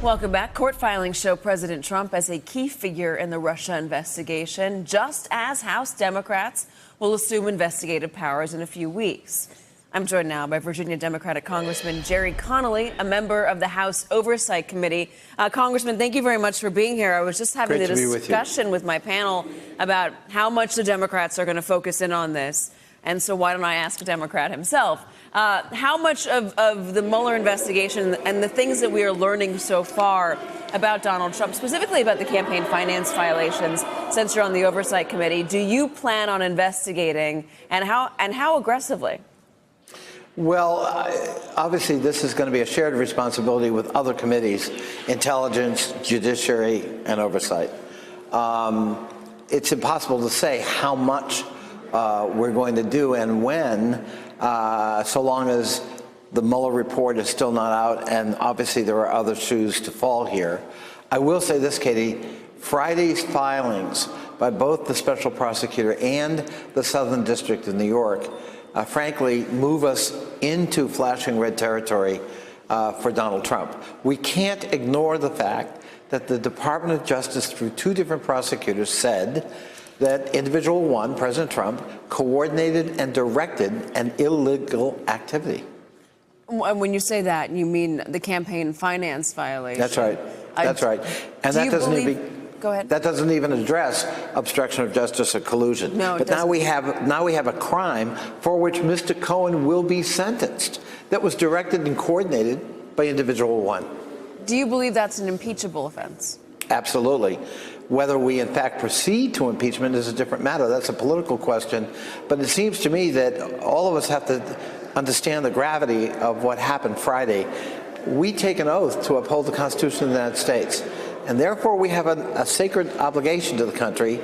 Welcome back. Court filings show President Trump as a key figure in the Russia investigation, just as House Democrats will assume investigative powers in a few weeks. I'm joined now by Virginia Democratic Congressman Gerry Connolly, a member of the House Oversight Committee. Congressman, thank you very much for being here. I was just having a discussion with my panel about how much the Democrats are going to focus in on this. And so why don't I ask a Democrat himself? How much of the Mueller investigation and the things that we are learning so far about Donald Trump, specifically about the campaign finance violations, since you're on the Oversight Committee, do you plan on investigating, and how aggressively? Well, obviously, this is going to be a shared responsibility with other committees, Intelligence, Judiciary, and Oversight. It's impossible to say how much we're going to do and when, so long as the Mueller report is still not out, and obviously there are other shoes to fall here. I will say this, Katie, Friday's filings by both the special prosecutor and the Southern District of New York, frankly, move us into flashing red territory for Donald Trump. We can't ignore the fact that the Department of Justice, through two different prosecutors, said that individual one, President Trump, coordinated and directed an illegal activity. When you say that, you mean the campaign finance violation? That's right. That's right. And that doesn't even Go ahead. That doesn't even address obstruction of justice or collusion. No, it but doesn't. now we have a crime for which Mr. Cohen will be sentenced that was directed and coordinated by individual one. Do you believe that's an impeachable offense? Absolutely. Whether we in fact proceed to impeachment is a different matter. That's a political question. But it seems to me that all of us have to understand the gravity of what happened Friday. We take an oath to uphold the Constitution of the United States. And therefore, we have a sacred obligation to the country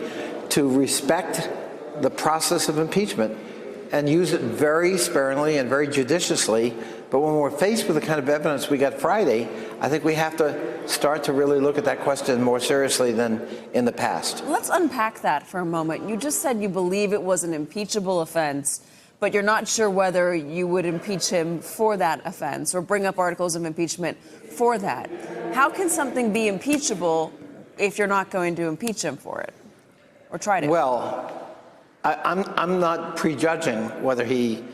to respect the process of impeachment and use it very sparingly and very judiciously. But when we're faced with the kind of evidence we got Friday, I think we have to start to really look at that question more seriously than in the past. Let's unpack that for a moment. You just said you believe it was an impeachable offense, but you're not sure whether you would impeach him for that offense or bring up articles of impeachment for that. How can something be impeachable if you're not going to impeach him for it or try to? Well, I'm not prejudging whether he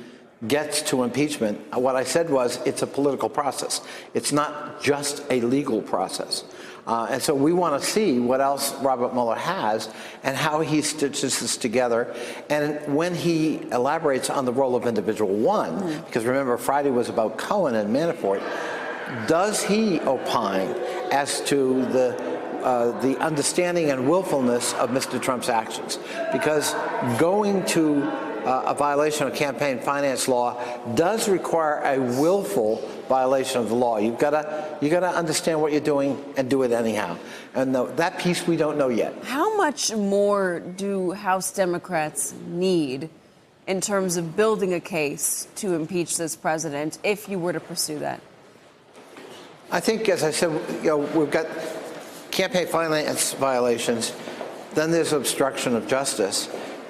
gets to impeachment. What I said was it's a political process. It's not just a legal process. And so we want to see what else Robert Mueller has and how he stitches this together. And when he elaborates on the role of individual one, because remember, Friday was about Cohen and Manafort, does he opine as to the understanding and willfulness of Mr. Trump's actions? Because going to a violation of campaign finance law does require a willful violation of the law. You've got to understand what you're doing and do it anyhow. And that piece we don't know yet. How much more do House Democrats need in terms of building a case to impeach this president if you were to pursue that? I think, as I said, we've got campaign finance violations. Then there's obstruction of justice,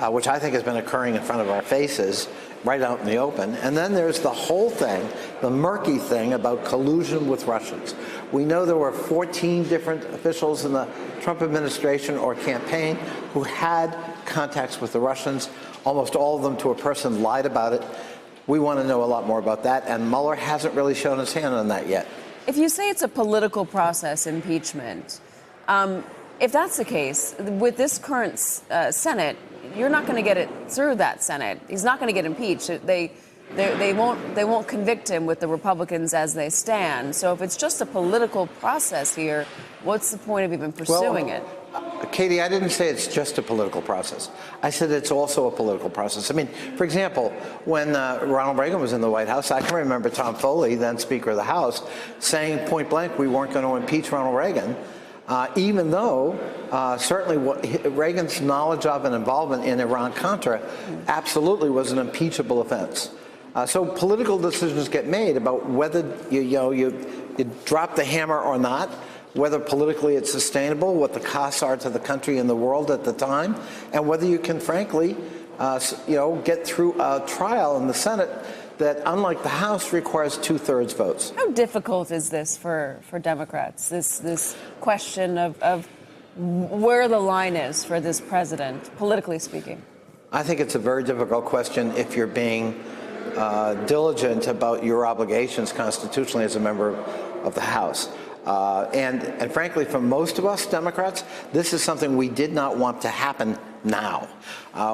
which I think has been occurring in front of our faces, right out in the open. And then there's the whole thing, the murky thing about collusion with Russians. We know there were 14 different officials in the Trump administration or campaign who had contacts with the Russians. Almost all of them, to a person, lied about it. We want to know a lot more about that, and Mueller hasn't really shown his hand on that yet. If you say it's a political process, impeachment, if that's the case, with this current Senate, you're not going to get it through that Senate. He's not going to get impeached. They won't convict him with the Republicans as they stand. So if it's just a political process here, what's the point of even pursuing it? Katie, I didn't say it's just a political process. I said it's also a political process. I mean, for example, when Ronald Reagan was in the White House, I can remember Tom Foley, then Speaker of the House, saying point blank we weren't going to impeach Ronald Reagan, even though certainly Reagan's knowledge of and involvement in Iran-Contra absolutely was an impeachable offense. So political decisions get made about whether you drop the hammer or not, whether politically it's sustainable, what the costs are to the country and the world at the time, and whether you can, frankly, get through a trial in the Senate that, unlike the House, requires 2/3 votes. How difficult is this for Democrats, this question of where the line is for this president, politically speaking? I think it's a very difficult question if you're being diligent about your obligations constitutionally as a member of the House. And frankly, for most of us Democrats, this is something we did not want to happen now.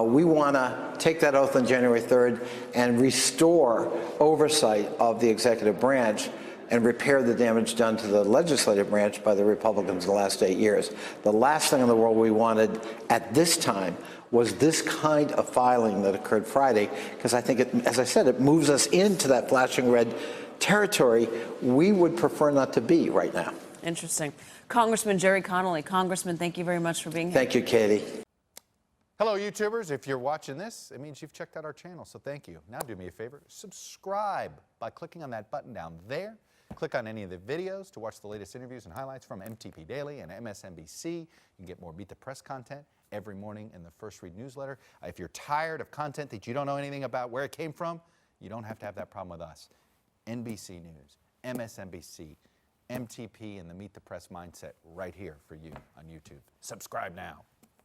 We want to take that oath on January 3rd and restore oversight of the executive branch and repair the damage done to the legislative branch by the Republicans in the last 8 years. The last thing in the world we wanted at this time was this kind of filing that occurred Friday, because I think, as I said, it moves us into that flashing red territory we would prefer not to be right now. Interesting. Congressman Jerry Connolly. Congressman, thank you very much for being here. Thank you, Katie. Hello, YouTubers. If you're watching this, it means you've checked out our channel, so thank you. Now do me a favor, subscribe by clicking on that button down there. Click on any of the videos to watch the latest interviews and highlights from MTP Daily and MSNBC. You can get more Meet the Press content every morning in the First Read newsletter. If you're tired of content that you don't know anything about where it came from, you don't have to have that problem with us. NBC News, MSNBC, MTP, and the Meet the Press mindset right here for you on YouTube. Subscribe now.